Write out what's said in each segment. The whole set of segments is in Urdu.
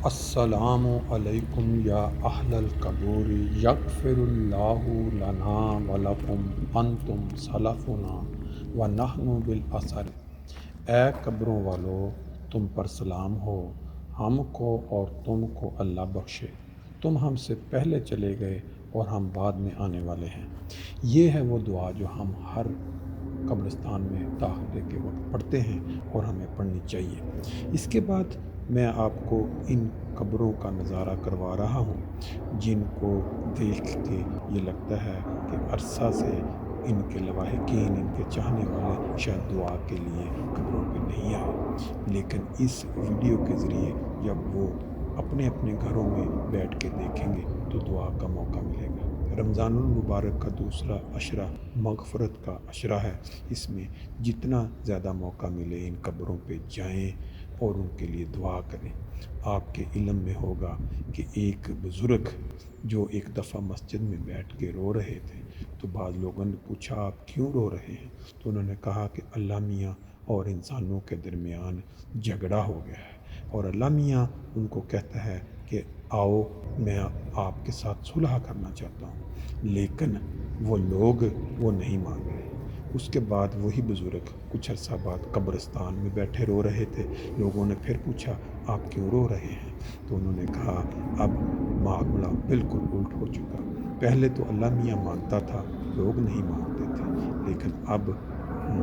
السلام علیکم یا اہل القبور یغفر اللہ لنا ولکم انتم سلفنا ونحن بالاثر۔ اے قبروں والو، تم پر سلام ہو، ہم کو اور تم کو اللہ بخشے، تم ہم سے پہلے چلے گئے اور ہم بعد میں آنے والے ہیں۔ یہ ہے وہ دعا جو ہم ہر قبرستان میں داخلے کے وقت پڑھتے ہیں اور ہمیں پڑھنی چاہیے۔ اس کے بعد میں آپ کو ان قبروں کا نظارہ کروا رہا ہوں جن کو دیکھ کے یہ لگتا ہے کہ عرصہ سے ان کے لواحقین، ان کے چاہنے والے شاید دعا کے لیے قبروں پہ نہیں آئے، لیکن اس ویڈیو کے ذریعے جب وہ اپنے اپنے گھروں میں بیٹھ کے دیکھیں گے تو دعا کا موقع ملے گا۔ رمضان المبارک کا دوسرا عشرہ مغفرت کا عشرہ ہے۔ اس میں جتنا زیادہ موقع ملے ان قبروں پہ جائیں اور ان کے لیے دعا کریں۔ آپ کے علم میں ہوگا کہ ایک بزرگ جو ایک دفعہ مسجد میں بیٹھ کے رو رہے تھے، تو بعض لوگوں نے پوچھا آپ کیوں رو رہے ہیں؟ تو انہوں نے کہا کہ اللہ میاں اور انسانوں کے درمیان جھگڑا ہو گیا ہے، اور اللہ میاں ان کو کہتا ہے کہ آؤ میں آپ کے ساتھ صلح کرنا چاہتا ہوں، لیکن وہ لوگ وہ نہیں مان رہے۔ اس کے بعد وہی بزرگ کچھ عرصہ بعد قبرستان میں بیٹھے رو رہے تھے۔ لوگوں نے پھر پوچھا آپ کیوں رو رہے ہیں؟ تو انہوں نے کہا اب معاملہ بالکل الٹ ہو چکا۔ پہلے تو اللہ میاں مانتا تھا، لوگ نہیں مانتے تھے، لیکن اب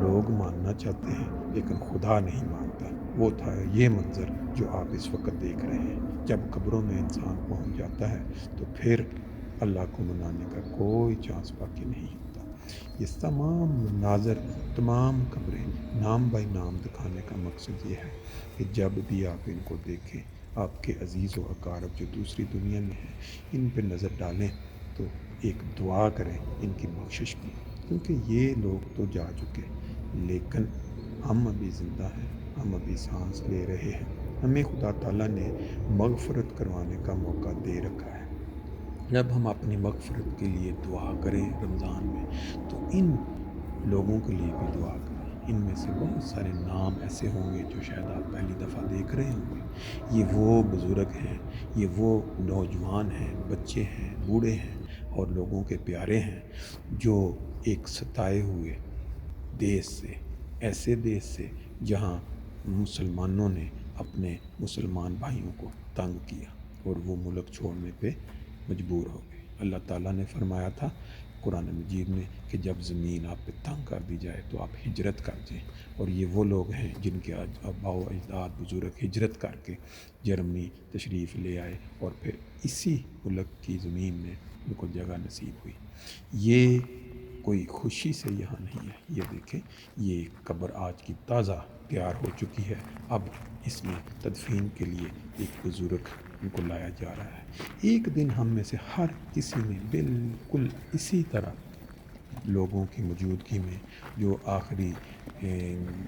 لوگ ماننا چاہتے ہیں لیکن خدا نہیں مانتا۔ وہ تھا یہ منظر جو آپ اس وقت دیکھ رہے ہیں۔ جب قبروں میں انسان پہنچ جاتا ہے تو پھر اللہ کو منانے کا کوئی چانس باقی نہیں ہوتا۔ یہ تمام مناظر، تمام قبریں نام بائی نام دکھانے کا مقصد یہ ہے کہ جب بھی آپ ان کو دیکھیں، آپ کے عزیز و اقارب جو دوسری دنیا میں ہیں ان پہ نظر ڈالیں تو ایک دعا کریں ان کی بخشش کی، کیونکہ یہ لوگ تو جا چکے لیکن ہم ابھی زندہ ہیں، ہم ابھی سانس لے رہے ہیں، ہمیں خدا تعالیٰ نے مغفرت کروانے کا موقع دے رکھا ہے۔ جب ہم اپنی مغفرت کے لیے دعا کریں رمضان میں تو ان لوگوں کے لیے بھی دعا کریں۔ ان میں سے بہت سارے نام ایسے ہوں گے جو شاید آپ پہلی دفعہ دیکھ رہے ہوں گے۔ یہ وہ بزرگ ہیں، یہ وہ نوجوان ہیں، بچے ہیں، بوڑھے ہیں اور لوگوں کے پیارے ہیں جو ایک ستائے ہوئے دیش سے، ایسے دیش سے جہاں مسلمانوں نے اپنے مسلمان بھائیوں کو تنگ کیا اور وہ ملک چھوڑنے پہ مجبور ہو گئے۔ اللہ تعالیٰ نے فرمایا تھا قرآن مجید میں کہ جب زمین آپ پہ تنگ کر دی جائے تو آپ ہجرت کر جائیں، اور یہ وہ لوگ ہیں جن کے آباء و اجداد بزرگ ہجرت کر کے جرمنی تشریف لے آئے اور پھر اسی ملک کی زمین میں ان کو جگہ نصیب ہوئی۔ یہ کوئی خوشی سے یہاں نہیں ہے۔ یہ دیکھیں، یہ قبر آج کی تازہ تیار ہو چکی ہے، اب اس میں تدفین کے لیے ایک بزرگ ان کو لایا جا رہا ہے۔ ایک دن ہم میں سے ہر کسی نے بالکل اسی طرح لوگوں کی موجودگی میں جو آخری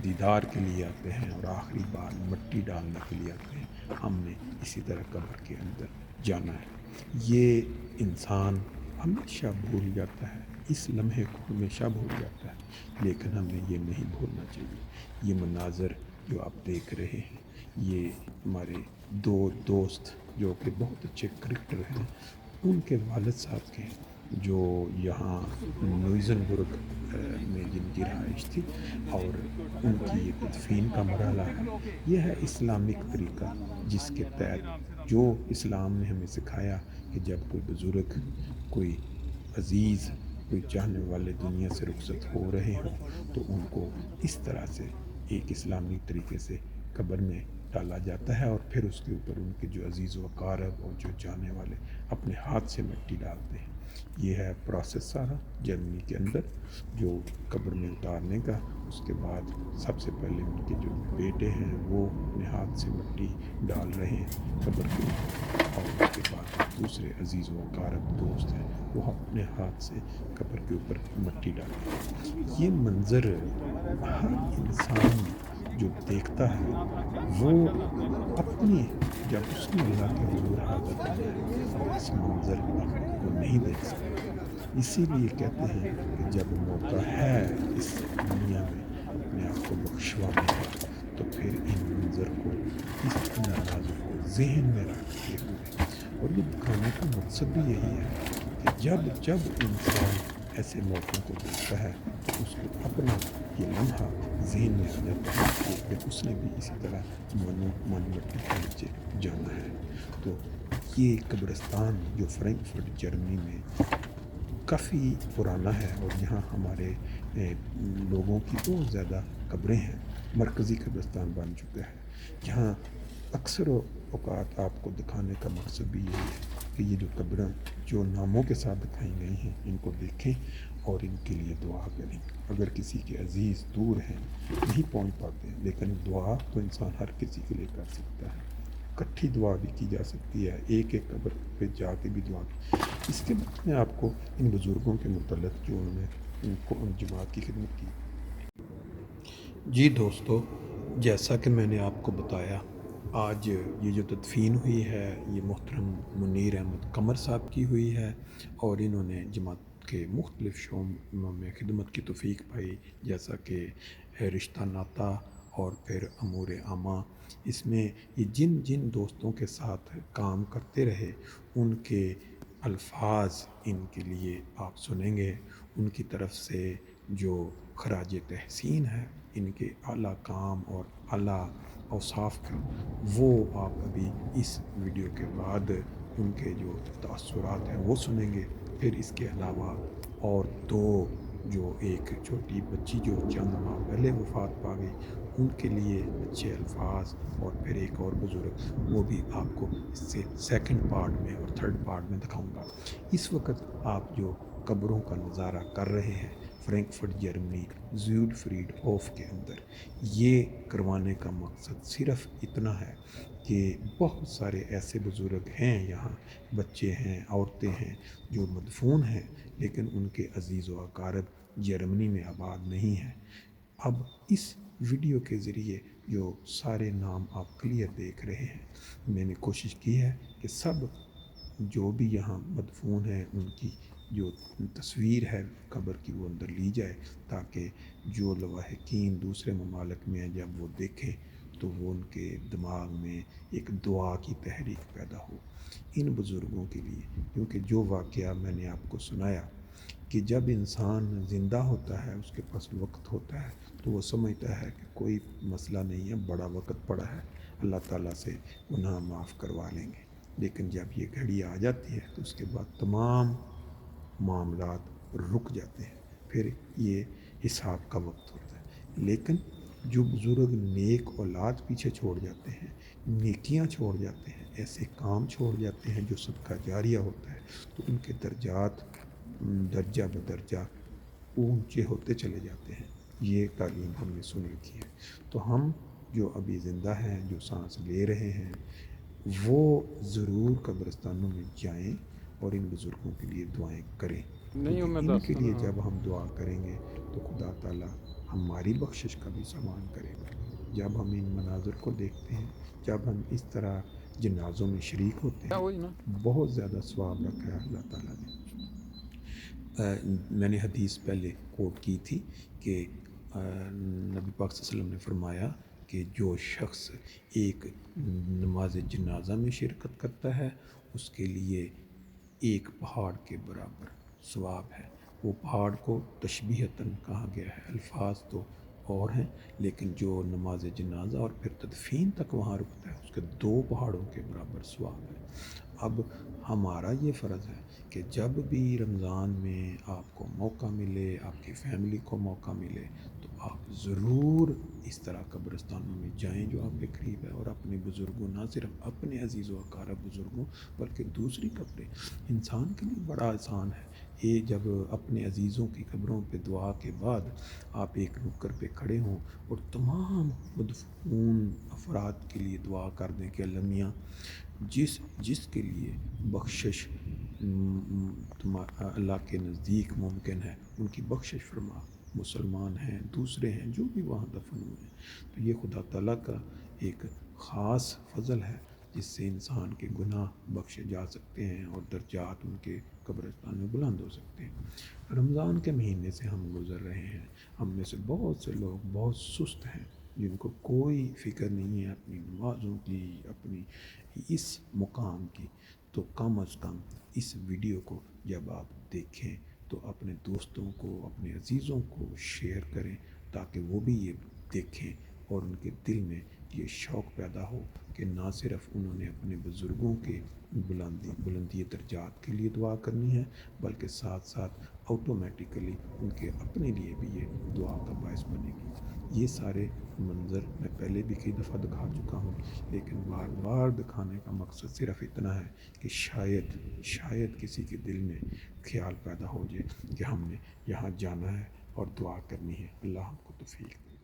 دیدار کے لیے آتے ہیں اور آخری بار مٹی ڈالنے کے لیے آتے ہیں، ہم نے اسی طرح قبر کے اندر جانا ہے۔ یہ انسان ہمیشہ بھول جاتا ہے، اس لمحے کو ہمیشہ بھول جاتا ہے، لیکن ہمیں یہ نہیں بھولنا چاہیے۔ یہ مناظر جو آپ دیکھ رہے ہیں، یہ ہمارے دو دوست جو کہ بہت اچھے کرکٹر ہیں، ان کے والد صاحب کے جو یہاں لوئزنبرگ میں جن کی رہائش تھی، اور ان کی یہ تدفین کا مرحلہ ہے۔ یہ ہے اسلامک طریقہ جس کے تحت جو اسلام نے ہمیں سکھایا کہ جب کوئی بزرگ، کوئی عزیز، کوئی چاہنے والے دنیا سے رخصت ہو رہے ہوں تو ان کو اس طرح سے ایک اسلامی طریقے سے قبر میں ڈالا جاتا ہے، اور پھر اس کے اوپر ان کے جو عزیز و اقارب اور جو جانے والے اپنے ہاتھ سے مٹی ڈالتے ہیں۔ یہ ہے پروسیس سارا جرمنی کے اندر جو قبر میں اتارنے کا۔ اس کے بعد سب سے پہلے ان کے جو بیٹے ہیں وہ اپنے ہاتھ سے مٹی ڈال رہے ہیں قبر کے اوپر، اور اس کے بعد جو دوسرے عزیز و اقارب دوست ہیں وہ اپنے ہاتھ سے قبر کے اوپر مٹی ڈالتے ہیں۔ یہ منظر ہر انسان جو دیکھتا ہے وہ اپنی، جب اس نے اللہ کے حضور حاضر ہونا ہے، وہ اس منظر کو نہیں دیکھ سکتا۔ اسی لیے کہتے ہیں کہ جب موقع ہے اس دنیا میں اپنے آپ کو بخشوانے کا تو پھر ان منظر کو، اس نمازوں کو ذہن میں رکھ اور یہ دکھانے کا مقصد بھی یہی ہے کہ جب جب انسان ایسے موقعوں کو دیکھتا ہے تو اس کو اپنا یہ لمحہ ذہن میں آ جاتا ہے کہ پھر اس نے بھی اسی طرح من مٹی کے نیچے جانا ہے۔ تو یہ قبرستان جو فرینکفرٹ جرمنی میں کافی پرانا ہے، اور یہاں ہمارے لوگوں کی بہت زیادہ قبریں ہیں، مرکزی قبرستان بن چکا ہے، جہاں اکثر اوقات آپ کو دکھانے کا مقصد بھی یہی ہے کہ یہ جو قبریں جو ناموں کے ساتھ دکھائی گئی ہیں ان کو دیکھیں اور ان کے لیے دعا کریں۔ اگر کسی کے عزیز دور ہیں، نہیں پہنچ پاتے ہیں، لیکن دعا تو انسان ہر کسی کے لیے کر سکتا ہے، کٹھی دعا بھی کی جا سکتی ہے، ایک ایک قبر پہ جا کے بھی دعا کی۔ اس کے بعد میں آپ کو ان بزرگوں کے متعلق جو انہوں نے ان کو ان جماعت کی خدمت کی۔ جی دوستو، جیسا کہ میں نے آپ کو بتایا، آج یہ جو تدفین ہوئی ہے یہ محترم منیر احمد قمر صاحب کی ہوئی ہے، اور انہوں نے جماعت کے مختلف شعبوں میں خدمت کی توفیق پائی، جیسا کہ رشتہ ناتا اور پھر امور عامہ۔ اس میں یہ جن جن دوستوں کے ساتھ کام کرتے رہے ان کے الفاظ ان کے لیے آپ سنیں گے، ان کی طرف سے جو خراج تحسین ہے ان کے اعلیٰ کام اور اعلیٰ اوصاف کا، وہ آپ ابھی اس ویڈیو کے بعد ان کے جو تأثرات ہیں وہ سنیں گے۔ پھر اس کے علاوہ اور دو جو ایک چھوٹی بچی جو چند ماہ پہلے وفات پا گئی ان کے لیے اچھے الفاظ، اور پھر ایک اور بزرگ، وہ بھی آپ کو اس سے سیکنڈ پارٹ میں اور تھرڈ پارٹ میں دکھاؤں گا۔ اس وقت آپ جو قبروں کا نظارہ کر رہے ہیں فرینکفرٹ جرمنی زیوڈ فریڈ ہوف کے اندر، یہ کروانے کا مقصد صرف اتنا ہے کہ بہت سارے ایسے بزرگ ہیں یہاں، بچے ہیں، عورتیں ہیں جو مدفون ہیں، لیکن ان کے عزیز و اقارب جرمنی میں آباد نہیں ہیں۔ اب اس ویڈیو کے ذریعے جو سارے نام آپ کلیئر دیکھ رہے ہیں، میں نے کوشش کی ہے کہ سب جو بھی یہاں مدفون ہیں ان کی جو تصویر ہے قبر کی وہ اندر لی جائے، تاکہ جو لواحقین دوسرے ممالک میں ہیں جب وہ دیکھیں تو وہ ان کے دماغ میں ایک دعا کی تحریک پیدا ہو ان بزرگوں کے لیے۔ کیونکہ جو واقعہ میں نے آپ کو سنایا کہ جب انسان زندہ ہوتا ہے اس کے پاس وقت ہوتا ہے تو وہ سمجھتا ہے کہ کوئی مسئلہ نہیں ہے، بڑا وقت پڑا ہے، اللہ تعالیٰ سے گناہ معاف کروا لیں گے، لیکن جب یہ گھڑی آ جاتی ہے تو اس کے بعد تمام معاملات رک جاتے ہیں، پھر یہ حساب کا وقت ہوتا ہے۔ لیکن جو بزرگ نیک اولاد پیچھے چھوڑ جاتے ہیں، نیکیاں چھوڑ جاتے ہیں، ایسے کام چھوڑ جاتے ہیں جو صدقہ جاریہ ہوتا ہے، تو ان کے درجات درجہ بدرجہ اونچے ہوتے چلے جاتے ہیں۔ یہ تعلیم ہم نے سنی تھی ہے۔ تو ہم جو ابھی زندہ ہیں، جو سانس لے رہے ہیں، وہ ضرور قبرستانوں میں جائیں اور ان بزرگوں کے لیے دعائیں کریں، کیونکہ ان کے لیے جب ہم دعا کریں گے تو خدا تعالیٰ ہماری بخشش کا بھی سامان کرے گا۔ جب ہم ان مناظر کو دیکھتے ہیں، جب ہم اس طرح جنازوں میں شریک ہوتے ہیں، بہت زیادہ ثواب رکھا ہے اللہ تعالیٰ نے۔ میں نے حدیث پہلے کوٹ کی تھی کہ نبی پاک صلی اللہ علیہ وسلم نے فرمایا کہ جو شخص ایک نماز جنازہ میں شرکت کرتا ہے اس کے لیے ایک پہاڑ کے برابر ثواب ہے۔ وہ پہاڑ کو تشبیہتاً کہا گیا ہے، الفاظ تو اور ہیں، لیکن جو نماز جنازہ اور پھر تدفین تک وہاں رکتا ہے اس کے 2 پہاڑوں کے برابر ثواب ہے۔ اب ہمارا یہ فرض ہے کہ جب بھی رمضان میں آپ کو موقع ملے، آپ کی فیملی کو موقع ملے، تو آپ ضرور اس طرح قبرستانوں میں جائیں جو آپ کے قریب ہے، اور اپنے بزرگوں، نہ صرف اپنے عزیز و اقارب بزرگوں بلکہ دوسری قبریں، انسان کے لیے بڑا آسان ہے یہ جب اپنے عزیزوں کی قبروں پہ دعا کے بعد آپ ایک نکر پہ کھڑے ہوں اور تمام مدفون افراد کے لیے دعا کر دیں کہ اللہ میاں جس کے لیے بخشش اللہ کے نزدیک ممکن ہے ان کی بخشش فرما، مسلمان ہیں، دوسرے ہیں، جو بھی وہاں دفن ہوئے ہیں۔ تو یہ خدا تعالیٰ کا ایک خاص فضل ہے جس سے انسان کے گناہ بخشے جا سکتے ہیں اور درجات ان کے قبرستان میں بلند ہو سکتے ہیں۔ رمضان کے مہینے سے ہم گزر رہے ہیں، ہم میں سے بہت سے لوگ بہت سست ہیں، جن کو کوئی فکر نہیں ہے اپنی نمازوں کی، اپنی اس مقام کی۔ تو کم از کم اس ویڈیو کو جب آپ دیکھیں تو اپنے دوستوں کو، اپنے عزیزوں کو شیئر کریں تاکہ وہ بھی یہ دیکھیں اور ان کے دل میں یہ شوق پیدا ہو کہ نہ صرف انہوں نے اپنے بزرگوں کے بلندی درجات کے لیے دعا کرنی ہے، بلکہ ساتھ ساتھ آٹومیٹیکلی ان کے اپنے لیے بھی یہ دعا کا باعث بنے گی۔ یہ سارے منظر میں پہلے بھی کئی دفعہ دکھا چکا ہوں، لیکن بار بار دکھانے کا مقصد صرف اتنا ہے کہ شاید کسی کے دل میں خیال پیدا ہو جائے کہ ہم نے یہاں جانا ہے اور دعا کرنی ہے۔ اللہ ہم کو توفیق دے۔